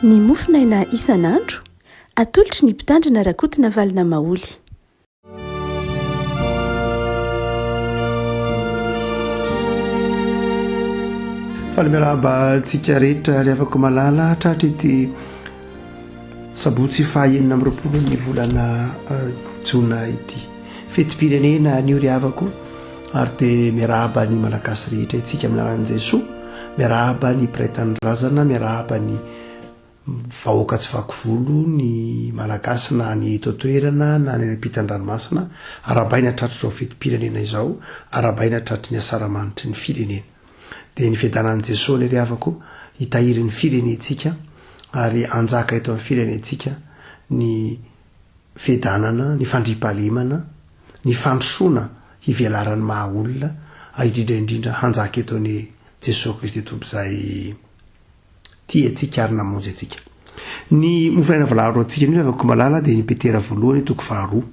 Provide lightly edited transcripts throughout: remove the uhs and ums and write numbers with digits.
ny mofinaina isan'andro atolotry ny mpitandrina rakotina valina maoly. Falamiaraba tsika rehetra ry afaka malala tratra ity sabotsy fahaenina amby roapolo ny volana jona ity fetim-pirenena ny ry havako ary dia miarahaba ny malagasy rehetra itsika amin'ny anaran'i Jesoa, miarahaba ny mpiray-tany razana, miarahaba ny vahoaka tsy vaky volo, ny malagasy na ny eto toerana na ny ampitan-dranomasina, arabaina tratra izao fetim-pirenena izao, arabaina tratra ny asaramanitry ny firenena. Dia ny fiadanan'i Jesoa ny ry havako hitahiry ny firenentsika ary anjaka eto amin'ny firenentsika ny fiadanana, ny fandriampahalemana, ny fandrosoana hivelaran'ny maha olona, indrindra hanjaka eto ny Jesosy Kristy tompo izay tia antsika ary namonjy antsika. Ny mofinaina voalahatra antsika ny afaka malala dia ny Petera voalohany toko faharoa.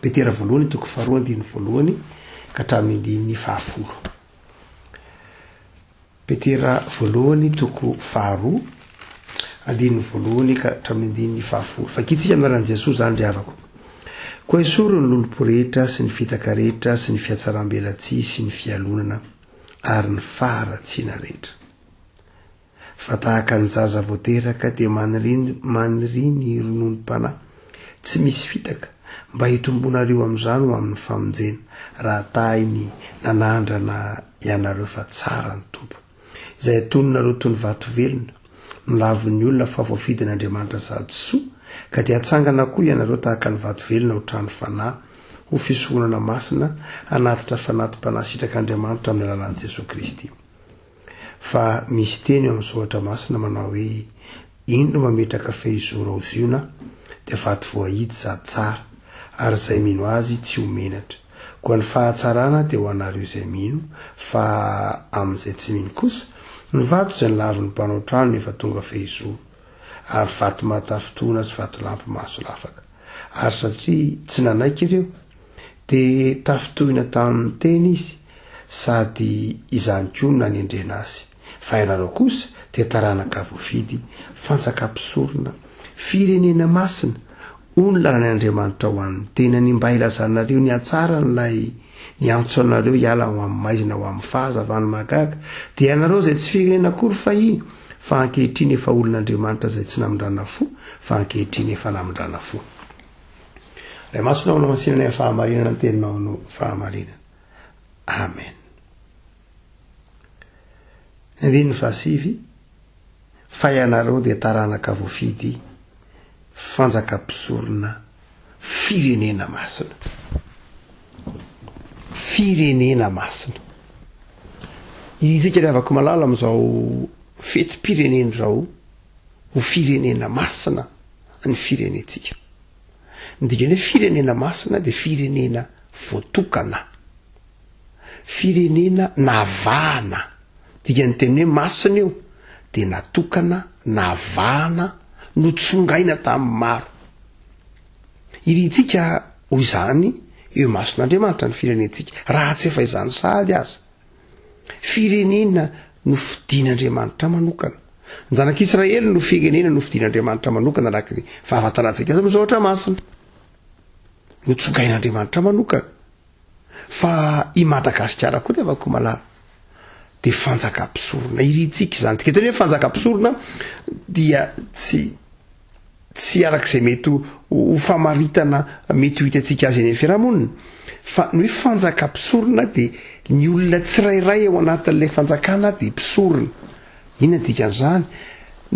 Petera voalohany toko faharoa andiny voalohany ka hatramin'ny andiny fahafolo. Petera voalohany toko faharoa andiny voalohany ka hatramin'ny andiny fahafolo. Fakitsika anaran'i Jesosy zany ry havako. Koa esorony lolompo rehetra sy ny fitaka rehetra sy ny fiatsaram-belatsia sy ny fialonana ary ny faharatsiana rehetra. Fa tahaka ny zaza voateraka dia maniry ny rononom-panahy tsy misy fitaka mba hitombonareo amin'izany ho amin'ny famonjena raha tahiny nanandrana ianareo fa tsara ny tompo izay atononareo toy ny vato velona milavon'ny olona fa voafidin'Andriamanitra sady soa ka dia hatsangana koa ianareo tahaka ny vato velona ho trano fanahy ho fisoronana masina hanatitra fanatim-panahy sitrak'Andriamanitra amin'ny alalan'i Jesosy Kristy. Fa misy teny eo amin'ny soratra masina manao hoe indro mametraka fehizoro aoziona dia vato voahidy sady tsara ary izay mino azy tsy ho menatra. Koa ny fahatsarana dia ho anareo izay mino fa amin'izay tsy mino kosa ny vato izay nilavon'ny mpanao trano efa tonga fehizoro ary vato matafitoana sy vato lampy maso lafaka. Ary satria tsy nanaiky ireo dia tafitohina tamin'ny teny izy sady izany koa nanendrena azy. Fa ianareo kosa dia taranaka voafidy, fanjakam-pisorona, firenena masina, olona an'Andriamanitra ho an'ny tenany mba ilazanareo ny hatsaran'ilay niantso anareo hiala ho amin'ny maizina ho amin'ny fahazavany mahagaga. Dia ianareo izay tsy firenena akory fahiny fa ankehitriny efa olon'Andriamanitra izay tsy namindrana fo fa ankehitriny efa namindrana fo. Ray masonao no masinana ny fahamarinana ny teninao no fahamarinana. Amen. Andiny fahasivy, fa ianareo dia taranaka voafidy, fanjakam-pisorona, firenena masina. Firenena masina. Isika ry havako malala amin'izao fetim-pirenena izao ho firenena masina ny firenentsika. Midikany hoe firenena masina dia firenena voatokana, firenena navahana. Dikany teny hoe masina io dia natokana, navahana, notsongaina tamin'ny maro. Iritsika ho izany eo mason'Andriamanitra ny firenentsika raha tsy efa izany sahady aza. Firenena no fidin'Andriamanitra manokana. Ny zanak'Israely no firenena no fidin'Andriamanitra manokana araka ny fahafantarantsika azy amin'ny zavatra masina. Notsongain'Andriamanitra manokana. Fa i Madagasikara koa ny avako malala dia fanjakam-pisorona iritsika izany. Dika teny hoe fanjakam-pisorona dia tsy arak'izay mety ho famaritana mety ho hitantsika azy eny amin'ny fiarahamonina. Fa ny hoe fanjakam-pisorona dia ny olona tsirairay ao anatin'ilay fanjakana dia mpisorona. Inona dikan'izany?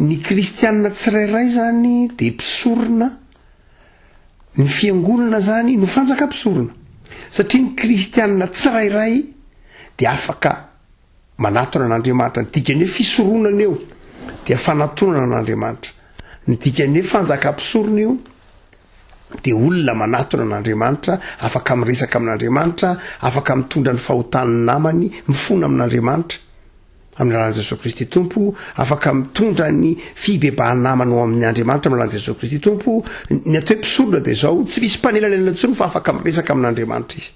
Ny kristianina tsirairay zany dia mpisorona. Ny fiangonana zany no fanjakam-pisorona. Satria ny kristianina tsirairay dia afaka manatona an'Andriamanitra. Ny dikany hoe fisoronana eo dia fanatonana an'Andriamanitra. Ny dikany hoe fanjakam-pisorona eo dia olona manatona an'Andriamanitra, afaka miresaka amin'Andriamanitra, afaka mitondra ny fahotany namany, mifona amin'Andriamanitra amin'ny alalan'i Jesosy Kristy tompo, afaka mitondra ny fibebahany namany ao amin'ny Andriamanitra amin'ny alalan'i Jesosy Kristy tompo. Ny atao hoe mpisorona dia izao tsy misy mpanelanelana intsony fa afaka miresaka amin'Andriamanitra izy.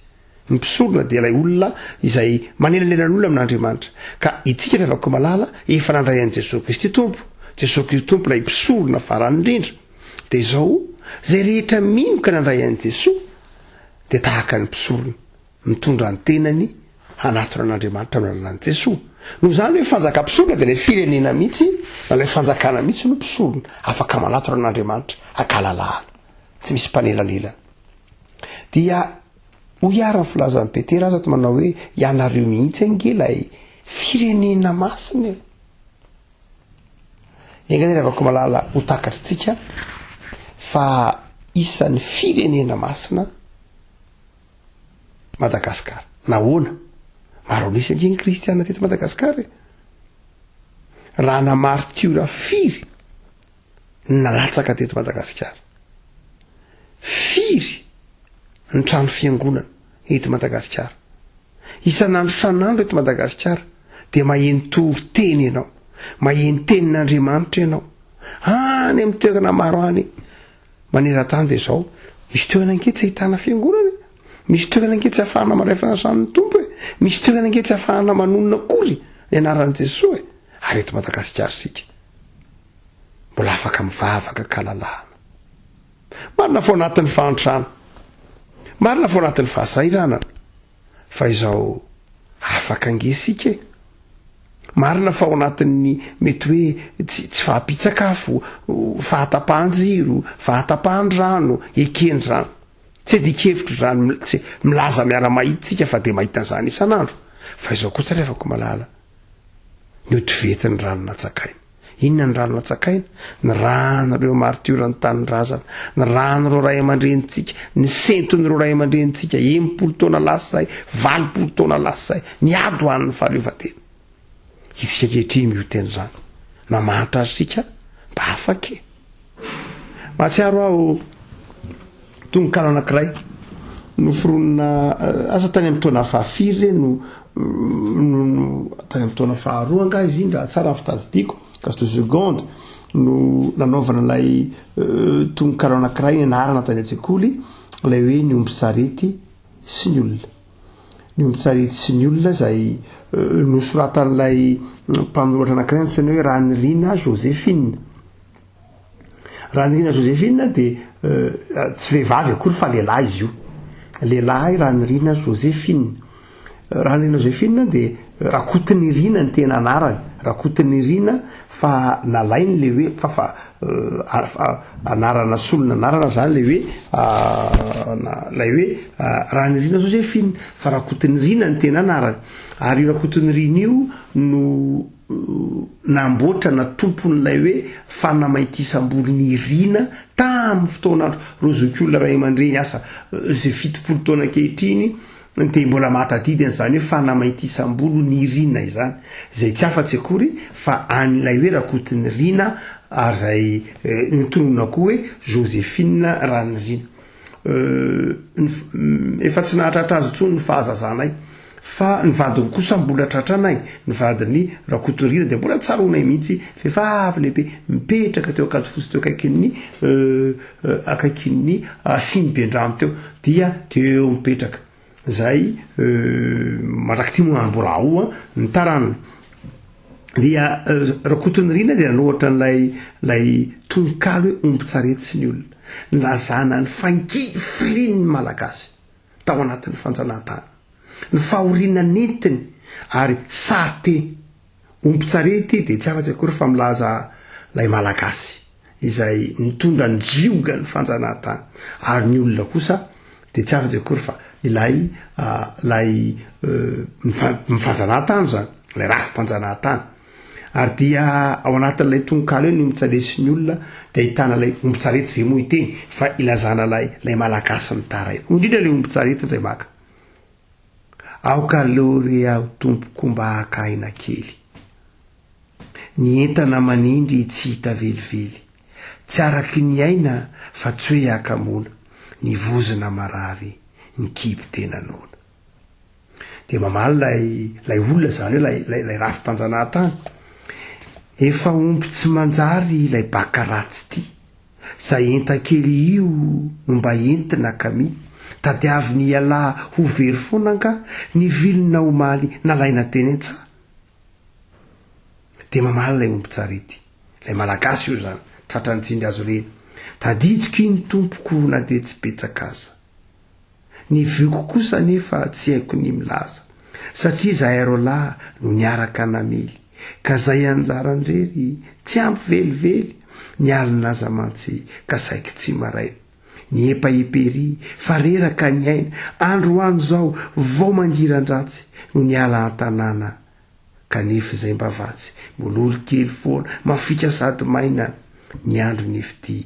Ny mpisorona dia ilay olona izay manelanelana olona amin'Andriamanitra. Ka itsika rehefa malala efa nandray an'i Jesosy Kristy tompo, jesosy kristy tompo lay mpisorona farany indrindra de izao zay rehetra minoka nandray an' jesosy de tahaka ny mpisorona mitondra ny tenany hanatona an'andriamanitra amin'n'an jesosy noho zany hoe fanjaka-mpisorona de le firenena mihitsy na lay fanjakana mihitsy no mpisorona afaka manatona an'andriamanitra akalalahana tsy misy mpanelalela dia ho iara ny filazan'ny petera azy ato manao hoe ianareo mihitsy angelay firenena masina engany avako malala ho takatritsika fa isan'ny firenena masina Madagasikara nahoana maro nisy ange ny kristiana teto Madagasikara raha namartiora firy nalatsaka teto Madagasikara firy ny trano fiangonana eto Madagasikara isan'andro san'andro eto Madagasikara de maheno toriteny ianao maheno tenin'Andriamanitra ianao any amin'ny toerana maro any maneran-tany de zao misy toerana anke tsy ahitana fiangonana misy toerana anke tsy ahafahana maray fanasan'ny tompo misy toerana anke tsy ahafahana manonona kory ny anaran'i Jesosy ary eto Madagasikara sika mbola afaka mivavaka kalalahana marina fo anatin'ny fahantrana marina fo anatin'ny fahasairanana fa izao afaka angesika marina fa ao anatin'ny mety hoe tsy fahampitsakafo fahatapahan-jiro fahatapahan-drano ekeny-drano tsy dikevitry rano tsy milaza miara-mahitsika fa de mahita an'izany isan'andro fa izao koa tsy revako malala ny otivetin'ny rano natsakaina inona ny rano natsakaina ny ran'ireo martiorany tanindrazana ny ran'ireo ray aman-drenitsika ny senton'ireo ray aman-drenitsika 10 taona lasy zay 20 taona lasy zay ny ady ho an'ny fahaleovatena isika kehitriny mioteny rano na mahatra azy sika mba afake mahatsiaro aho tononkalo anankiray no foronina asa tany amin'ny taona fahafiry no tany amin'ny taona faharoa anga izy iny raha tsara ny fitadidiako caste seconde no nanaovana lay tononkalo anankiray ny anarana tany an-tsekoly lay hoe ny omby-tsarety sy ny olona ny omby-tsarety sy ny olona zay nosoratan'ilay mpanoratra anankiray antsoina hoe Ranirina Joséphine Ranirina Joséphine de tsy vehivavy akory fa lehilahy izy io lehilahy Ranirina Joséphine Ranirina Joséphine de Rakotiny Rina ny tena anarany Rakotiny Rina fa nalainy le hoe fa anarana solona anarana zany le hoe lay hoe Ranirina Joséphine fa Rakotiny Rina ny tena anarany ary Rakotiny Rina io no namboatra na tompon'ilay hoe fanamaintisam-bolo ny Rina tamin'ny fotoanandro rozokiolona ray aman-dreny asa zay 70 taona ankehitriny de mbola mahatadidiny zany hoe fanamaintisam-bolo ny Rina izany zay tsy afa-tsy akory fa an'ilay hoe Rakotiny Rina ary zay nitonona koa hoe Joséphine Ranirina efa tsy nahatratra azy tsony ny fahazazanay fa ny vadiny kosa mbola tratranay ny vadiny Rakotiny Rina de mbola tsaronay mihitsy vehivavy lehibe mipetraka teo akajo fosy teo akaikin'ny Simbendrano teo dia teo mipetraka zay malaky ty moambola ao ny taranany dia Rakotiny Rina dia nanohatra n'lay tononkalo hoe omby-tsarety sy ny olona nilazana ny fankifilian'ny malagasy tao anatin'ny fanjanahantany ny fahoriana nentiny ary sarte omby-tsarety de tsy afa-tsy akory fa milaza lay malagasy izay nitondra ny jioga ny fanjanahantany ary ny olona kosa de tsy afa-tsy akory fa ilay lay mifanjanahantany zany lay rafim-panjanahantany ary dia ao anatin'ilay tononkalo eo ny omby-tsarety sy ny olona de ahitana lay omby-tsarety ve moa iteny fa ilazana lay malagasy ny taraina indrindra lay omby-tsarety ndray maka aoka lore aho tompoko mba hakaina kely ny entana manindry tsy hita velively tsy araky ny aina fa tsy hoe akamona ny vozona marary ny kibo tena nona de mamaly lay olona zany hoe lay rafim-panjanahantany efa omby tsy manjary lay bakaratsy ty zay enta-kely io no mba entina kami tadiavy ny iala ho very foana ka ny vilona omaly nalaina teny an-tsaha de mamaly lay omby-tsarety lay malagasy io zany tratranytsindry azo reny tadidiko iny tompoko na de tsy betsaka aza ny vioko kosa nefa tsy haiko ny milaza satria zahay rola no niaraka namely ka zay anjarandrery tsy ampy velively ny alinaza mantsy ka saiky tsy maray ny epaepery fa reraka ny aina andro any zao vao mangiran-dratsy no niala an-tanàna kanefa zay mba vatsy mbola olo kely foana mafika sady maina ny andro nefity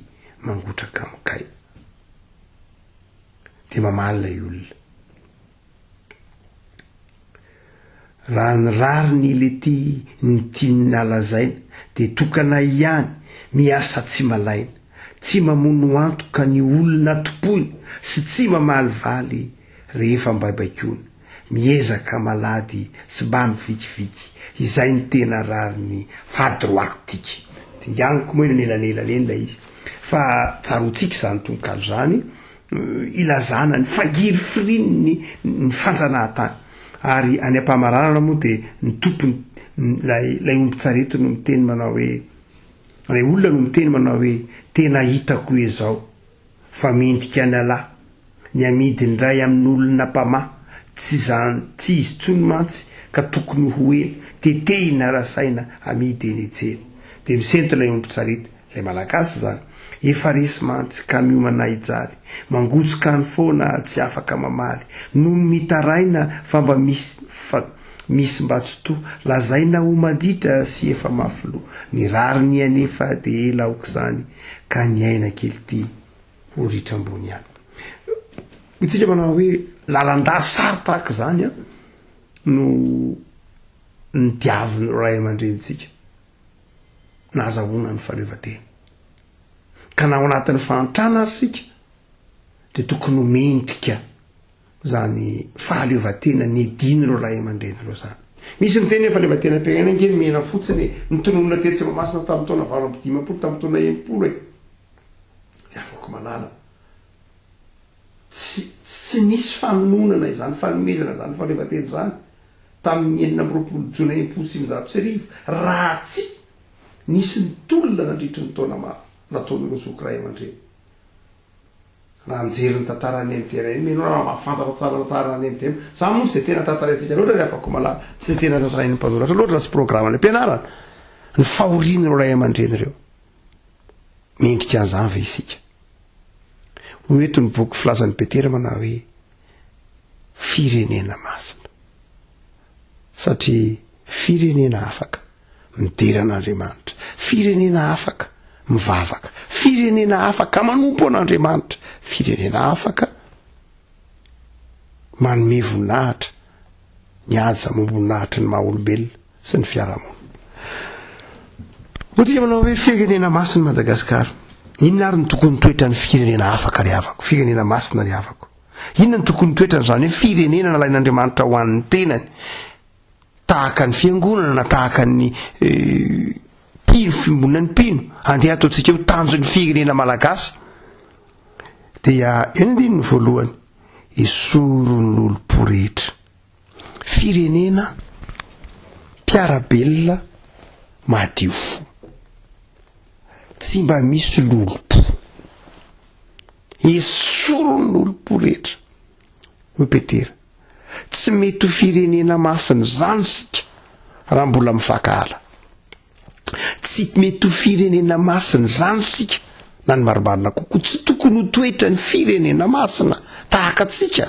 mangotraka amikay de mamalina olona raha ny rary ny lety ny tiany alazaina de tokana ihany miasa tsy malaina tsy mamono antoka ny olona topoina sy tsy mamalivaly rehefa mbaibaikona miezaka malady sy mba mivikiviky izay ny tena rary ny fadroatytika de ianiko moa nelanelany la izy fa tsarotsika zany tonkalo zany ilazana ny fangiry firininy ny fanjanahan-tany ary any ampamaranana moa de ny tompony lay omby-tsarety no miteny manao hoe lay olona no miteny manao hoe tena hitako hoe zao fa mendrika ny alahy ny amidy ndray amin'olona mpama tsy izy tsony mantsy ka tokony hoena tetehina rasaina amidy eny etsena de misento lay omby-tsarety lay malagasy zany efa resy mantsy ka miomana ijary mangotsoka ny foana tsy afaka mamaly no mitaraina fa mba misy mba tsy to lazaina ho maditra sy efa mafilo ny rary ny anefa de ela aoko zany ka ny aina kely ty ho ritra ambony any itsika manao hoe lalandà sary tahaka zany a no ny diaviny ray aman-drenitsika nazahoana ny faleovatena ka na ao anatin'ny fantrana ary sika de tokony mendrika zany fahaleovatena ny ediny ro ray aman-dreny ro zany misy miteny hoe fahaleovatena am-piainana angely mena fotsiny nitononona tetsy mamasina tamin'ny taona 20 tamin'ny taona 90 e afaka manala tsy nisy famononana izany fanomezana zany fahaleovatena zany tamin'ny 9 jona 1990 raha tsy nisy nitolona nandritry ny taona maro nataon'ireo zoky ray aman-dreny raha mijery ny tantarany MTR meno raha mafantatra tsara tantarany MTM za moa tsy de tena tantaraintsika loatra rehefa afaka malala tsy de tena tantarain'ny mpanoratra loatra sy programme-ny ampianarana ny fahoriana ro ray aman-dreny reo mendrika an'izany ve isika hoeto ny boky filazan'ny Petera manao hoe firenena masina satria firenena afaka mideran'Andriamanitra firenena afaka mivavaka firenena afaka manompo an'Andriamanitra firenena afaka manome voninahitra ny aza momboninahitra ny maha-olombelona sy ny fiarahamonina ohatsika manao hoe firenena masina Madagasikara inona ary ny tokony toetra ny firenena afaka ry havako firenena masina ry havako inona ny tokony toetra n'izany hoe firenena nalain'Andriamanitra ho an'ny tenany tahaka ny fiangonana na tahaka ny pino fimbonina ny pino andeha ataontsika ho tanjo ny firenena malagasy dia eny andiny ny voalohany esoron'olompo rehetra firenena mpiarabelona madio fo tsy mba misy lolompo esoron'olompo rehetra ho Petera tsy mety ho firenena masina zany sika raha mbola mifakahala tsy mety ho firenena masina zany sika na ny marimarina kokoa tsy tokony ho toetra ny firenena masina tahaka atsika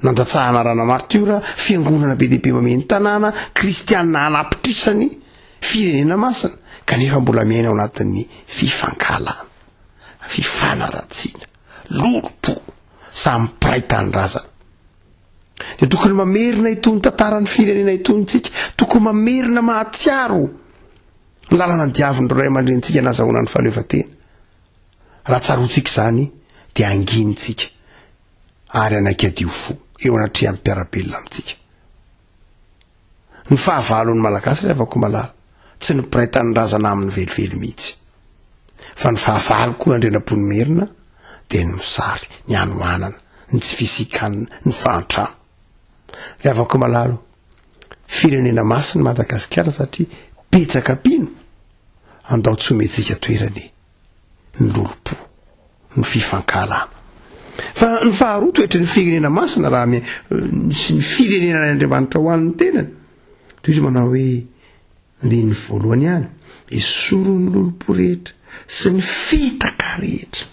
nandatsahana rana martiora fiangonana be dehibe mameny tanàna kristianina anapitrisany firenena masina kanefa mbola miaina ao anatin'ny fifankahalana fifanaratsiana lolompo samy piraitan-drazana de tokony mamerina itony tantaran'ny firenena itonytsika tokony mamerina mahatsiaro lalana ny diavindro ray aman-drenitsika nazahoana ny fahaleovatena raha tsarotsika zany de anginitsika ary anaiky adio fo eo anatria amin'ny mpiarabelona amintsika ny fahavalon'ny malagasy ry avako malala tsy ny piraitan'ny razana amin'ny velively mihitsy fa ny fahavalo koa andrenam-pony merina de ny mosary ny anoanana ny tsy fisikanina ny fantrano ry avako malalo firenena masina Madagasikara satria petsaka pino andao tsy hometsika toerany ny lolo-po ny fifankalana fa ny faharoa toetry ny firenena masina raha sy ny firenena Andriamanitra ho an'ny tenany toy izy manao hoe andininy voalohany ihany esoro ny lolo-po rehetra sy ny fitaka rehetra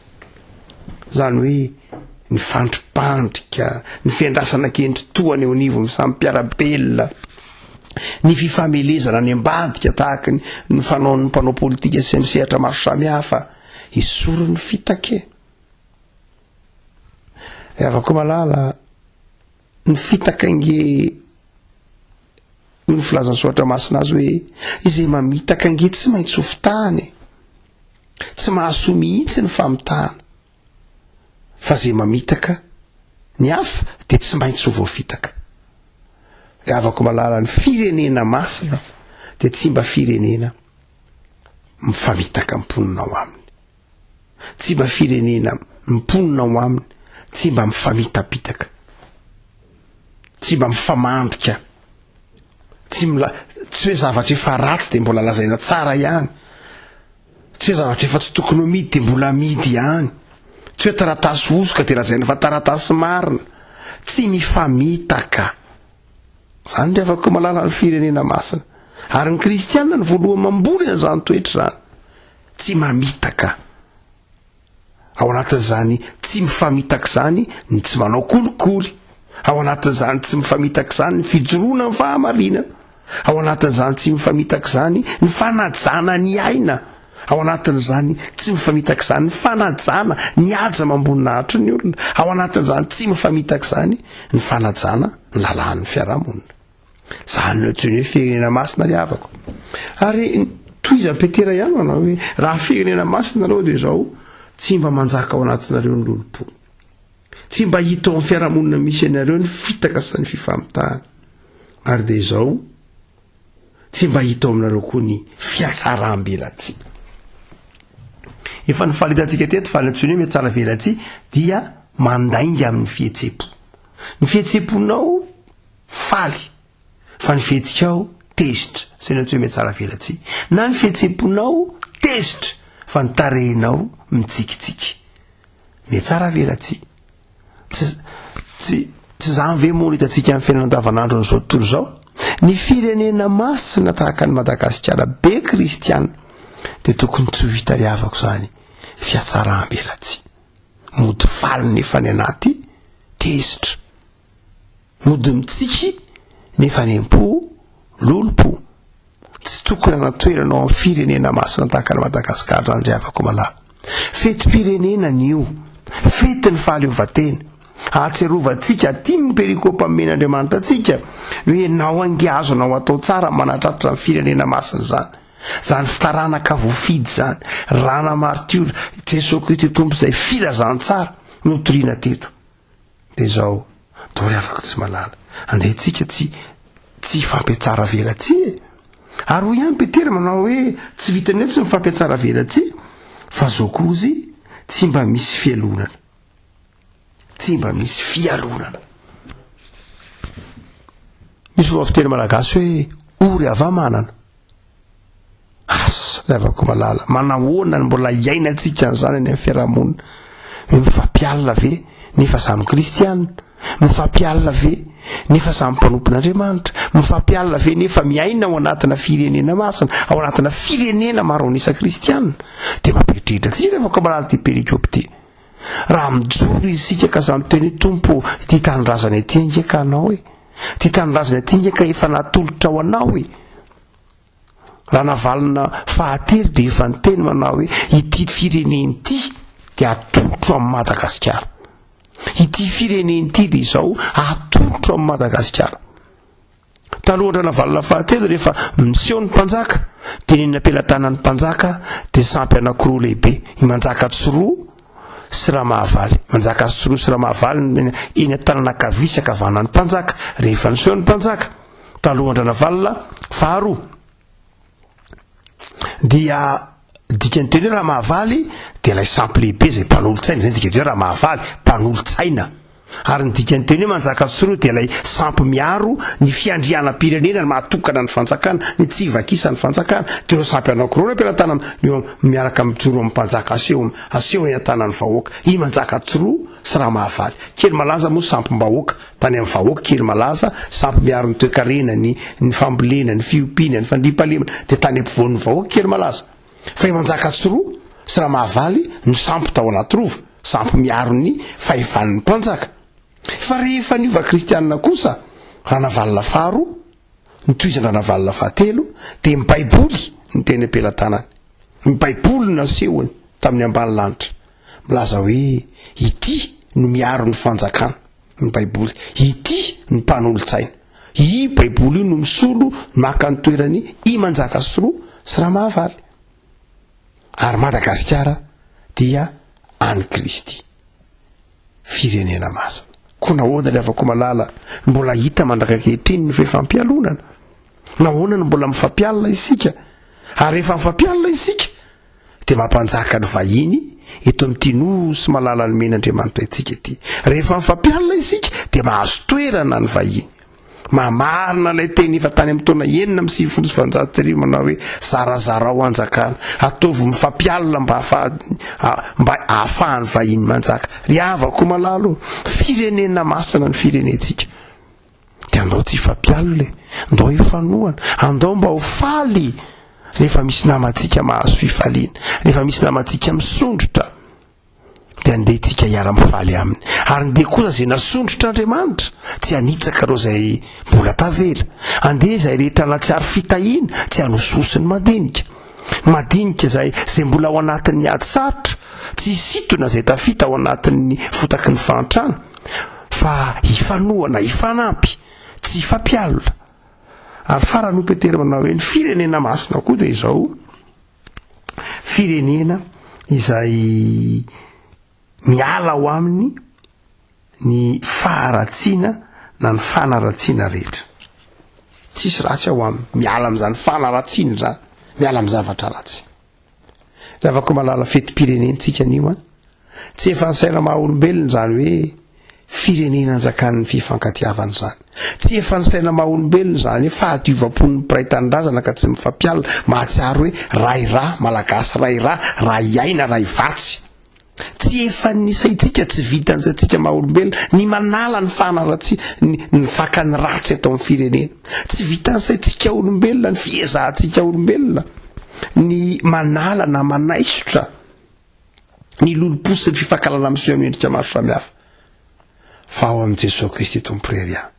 zany hoe ny fandripandrika ny fiandrasana kendry toany eo anivo samy mpiarabelona ny fifamelezana ny ambadika tahaka ny fanaon'ny mpanao politika sy misehatra maro samihafa esoro ny fitake avako malala ny fitakange ny filazan'ny soratra masina azy hoe izay mamitaka ange tsy maintsy ho fitahany tsy mahasoa mihitsy ny famitahana fa zay mamitaka ny hafa de tsy maintsy ho voafitaka avako malala ny firenena masina de tsy mba firenena mifamitaka mponina ao aminy tsy mba firenena mponina ao aminy tsy mba mifamitapitaka tsy mba mifamandrika tsy hoe zavatra efa ratsy de mbola lazaina tsara ihany tsy hoe zavatra efa tsy tokony midy de mbola amidy ihany tsy hoe taratasy osoka de lazaina fa taratasy marina tsy mifamitaka zany ndre afaka malala ny firenena masina ary ny kristianina ny voalohany mamboly an'izany toetra zany tsy mamitaka ao anatin'izany tsy mifamitaka zany ny tsy manao kolikoly ao anatin'izany tsy mifamitaka zany ny fijoroana ny fahamarinana ao anatin'izany tsy mifamitaka zany ny fanajana ny aina ao anatin'izany tsy mifamitaka zany ny fanajana ny aja mamboninahatry ny olona ao anatin'izany tsy mifamitaka zany ny fanajana ny lalàn'ny fiarahamonina zany no tsy hoe firenena masina ry havako ary toiza petera ihany manao hoe raha firenena masina nareo de zao tsy mba manjaka ao anatinareo ny lolo-po tsy mba hita ao amin'ny fiarahamonina misy anareo ny fitaka sy ny fifamitahana ary de zao tsy mba hita ao aminareo koa ny fiatsarambelatsy efa ny fahalitantsika teto fa ny miatsara velatsy dia mandainga amin'ny fihetsepo ny fihetseponao faly fa ny fihetsikao tezitra zay ny hoe miatsara velatsy na ny fihetseponao tezitra fa ny tarehinao mitsikitsiky miatsara velatsy tsy zany ve moa hitatsika amin'ny fiainana andavanandro n'izao tontolo zao ny firenena masina tahaka ny Madagasikara be kristiana de tokony tsy ho hita riavako zany fiatsarambelatsy mody faly nefa ny anaty tezitra mody mitsiky nefa ny am-po lolo-po tsy tokony anatoerana ao amin'ny firenena masina tahaka ny Madagasikara zany riavako malala fetim-pirenena ny io fety ny fahaleovan-tena ahatserovantsika aty ny perikopa men'Andriamanitra atsika hoe nao angazo nao atao tsara manatratra ny firenena masina zany fitaranaka voafidy zany rana martiora Jesosy Kristy tompo izay filazantsara notoriana teto de zao tory afaka tsy malala andehitsika tsy fampiatsara velatsy ary ho ihany petera manao hoe tsy vitany efitsy ny fampiatsara velatsy fa zao kozy tsy mba misy fialonana tsy mba misy fialonana misy fiteny malagasy hoe ory avamanana asa lavako malala manahoana ny mbola iainantsika an'izany any amin'ny fiarahamonina mifampialina ve nefa samy kristianina mifampialina ve nefa samy mpanompon'Andriamanitra mifampialina ve nefa miaina ao anatina firenena masina ao anatina firenena maro anisa kristianina de mampieritreritra tsika lavako malala ty perikopy ty raha mijoro izika ka samy teny tompo ty tanindrazana ety ngeka anao ty tanindrazana ety ngeka efa natolotra ao anao raha navalina fahatelo de efa nyteny manao hoe ity fireneny ity de atolotro amin'ny Madagasikara ity fireneny ity de izao atolotro amin'ny Madagasikara talohandra navalina fahatelo rehefa miseho ny mpanjaka de neny ampelantanan'ny mpanjaka de sampy anankiroa lehibe i manjaka tsiroa sy raha mahavaly manjaka tsiroa sy raha mahavaly eny an-tanana kavisa kavanan'ny mpanjaka rehefa niseho ny mpanjaka talohandra navalina faharoa dia dikany teny hoe raha mahavaly de lay sampy lehibe zay mpanolo-tsaina zay dikany hoe raha mahavaly mpanolo-tsaina ary ny dikany teny hoe manjaka tsoroa dia ilay sampy miaro ny fiandrianam-pirenena ny mahatokana ny fanjakana ny tsy vakisa ny fanjakana dia ireo sampy anankiroa ny ampelatana miaraka mijoro amin'ny mpanjaka aseho eny an-tanany vahoaka i manjaka tsoroa sy raha mahavaly kely malaza moa sampy mbahoaka tany amin'ny vahoaka kely malaza sampy miaro ny toekarena ny fambolena ny fiompiana ny fandriampahalemana dia tany ampivoan'ny vahoaka kely malaza fa i manjaka tsoroa sy raha mahavaly ny sampy tao anaty rova sampy miaro ny fahevan'ny mpanjaka fa rehefa niova kristianina kosa raha navalina faharoa ny toizana navalina fahatelo dia ny baiboly ny teny ampelantanany ny baiboly nasehony tamin'ny ambany lanitra milaza hoe ity no miaro ny fanjakana ny baiboly ity ny mpanolo-tsaina i baiboly io no misolo maka ny toerany i manjaka soroa sy raha mahavaly ary Madagasikara dia any Kristy firenena masina ko nahoana le afaka malala mbola hita mandrakakehitriny ny fefampialonana nahoana ny mbola mifampialina isika ary rehefa mifampialina isika dia mampanjaka ny vahiny eto amin'ity nosy malala ny men'Andriamanitra itsika ity rehefa mifampialina isika dia mahazo toerana ny vahiny mamarina ilay teny efa tany amin'ny taona 9 manao hoe zarazara ao anjakana ataovy mifampialina mba ahafahany vahiny manjaka ry avako malalo firenena masina ny firenentsika dia andao tsy hifampialo le andao hifanohana andao mba ho faly rehefa misy namantsika mahazo fifaliana rehefa misy namantsika misondrotra dia andeha tsika hiara-mifaly aminy ary ndeha kosa izay nasondrotr'Andriamanitra tsy hanitsaka reo izay mbola tavela andeha izay rehetra anaty ary fitahiana tsy hanososiny madinika izay mbola ao anatin'ny ady sarotra tsy hisitona izay tafita ao anatin'ny fotaky ny fahantrana fa hifanohana hifanampy tsy hifampialina ary farany Petera manao hoe ny firenena masina koa dia izao firenena izay miala ao aminy ny faharatsiana na ny fanaratsiana rehetra tsisy ratsy ao aminy miala amin'izany fanaratsiana zany miala amin'ny zavatra ratsy lavako malala fetim-pirenentsika anio tsy efa nysaina maha-olombelona zany hoe firenena anjakan'ny fifankatiavana zany tsy efa nysaina maha-olombelona zany hoe fahadiovam-pon'ny mpiray-tanindrazana ka tsy mifampialina mahatsiaro hoe ray-ra malagasy ray-ra ray aina ray vatsy tsy efa nisaitsika tsy vitan'izay tsika maha-olombelona ny manala ny fanaratsy ny fakany ratsy atao amin'ny firenena tsy vitan'izaytsika olombelona ny fiezahantsika olombelona ny manala na manaisotra ny loloposy ny fifankalana amin'izay miendrika maro samihafa fa ao amin'i Jesosy Kristy tomporeria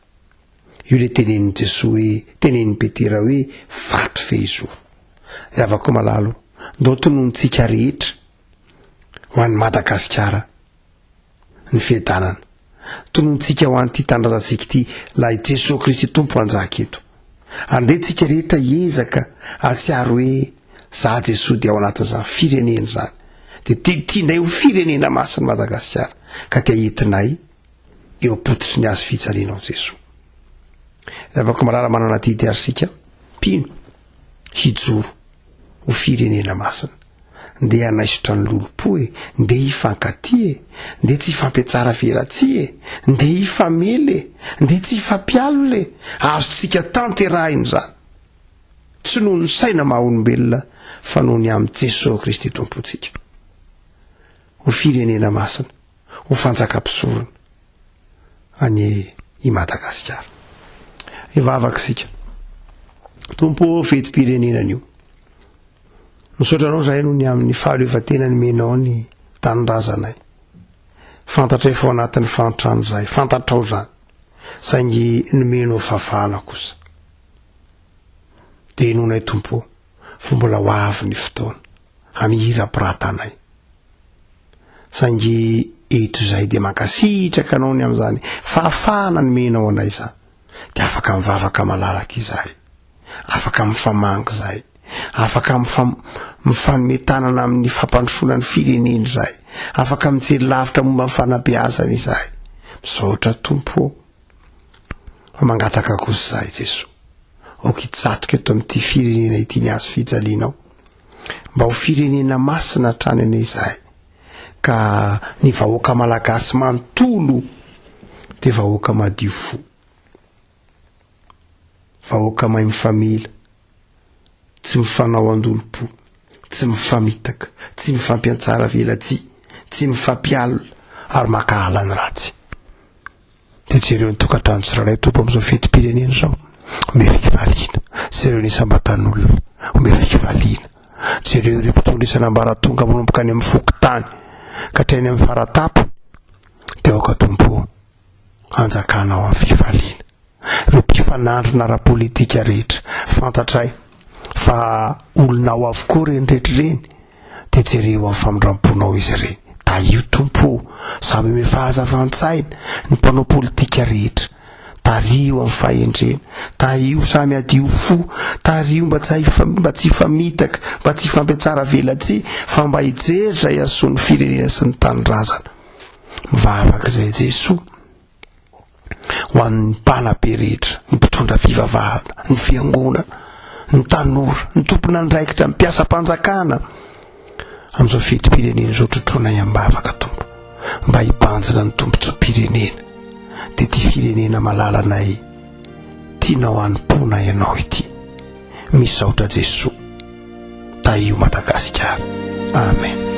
io le tenenin'i Jesosy hoe tenenin'i Petera hoe vato fehizoro avako malalo ndao tononontsika rehetra ho an'ny Madagasikara ny fiadanana tonontsika ho an'ity tandrazantsika ity lahy Jesosy Kristy tompo anjaka eto andehantsika rehetra hiezaka atsiaro hoe za Jesosy dia ao anatin'izany firenena zany dia tianay ho firenena masiny Madagasikara ka dia entinay eo apototry ny azo fijaliana ao Jesosy avako malala manana didy arysika mpino hijoro ho firenena masina ndeha hanaisotra ny lolopo ndeha hifankaty ndeha tsy hifampiatsara veratsy ndeha hifamely ndeha tsy hifampialo le azotsika tanterahiny zany tsy noho ny saina maha-olombelona fa noho ny amin'ny Jesosy Kristy tompontsika ho firenena masina ho fanjakam-pisorona any i Madagasikara ivavaka sika tompo fetim-pirenenan'io misotranao zahay noho ny amin'ny fahaleovan-tena ny menao ny tanindrazanay fantatra efa ao anatin'ny fantrano zay fantatrao zany saingy nomenao fafana kosa dia nonay tompo fa mbola ho avy ny fotoana amihira-piratanay saingy eto zay dia mankasitraka anao ny amin'izany fahafahana ny menao anay zany dia afaka mivavaka malalaka izahay afaka mifamangy zahay afaka mifanometanana amin'ny fampandrosoana ny firenena izahay afaka mijery lavitra momba mifanabeazana izahay misaotra tompo fa mangataka kosa zahay Jesosy okitsatoka eto amin'ity firenena ity ny azo fijalianao mba ho firenena masina hatrany anay izahay ka ny vahoaka malagasy manontolo dia vahoaka madio fo, vahoaka mahay mifamila, tsy mifanao andolo-po, tsy mifamitaka, tsy mifampiantsara velatsy, tsy mifampialina ary makahala ny ratsy. Dia jereo ny tokantrano tsirairay tompo amin'izao fetim-pirenena zao ome fifaliana, jereo ny isam-batan'olona ome fifaliana, jereo ireo mpitondra isan'ambaratonga manomboka any amin'ny fokotany ka hatrany amin'ny faratapo, dia aoka tompo anjakanao amin'ny fifaliana. Ireo mpifanandrina ara-politika rehetra fantatray fa olona ao avokoa reny rehetra reny, dia jereo amin'ny famindramponao izy ireny. Da io tompo samy ome fahazavan-tsaina ny mpanao politika rehetra, tario amin'ny fahendrena, tario samy adio fo, tario mba tsy hifamitaka, mba tsy hifampiatsara velatsy, fa mba hijery izay asoan'ny firenena sy ny tanindrazana. Mivavaka izay Jesoa ho an'ny mpanabe rehetra, ny mpitondra fivavahana, ny fiangonana, ny tanora, ny tompona ndraikitra, ny mpiasa-panjakana amin'izao fetim-pirenena izao trotrona iambavaka tompo, mba hibanjina ny tompontsom-pirenena. Dia ty firenena malalanay tianao hanompoana ianao ity, misaotra Jesoa. Da io Madagasikara. Amen.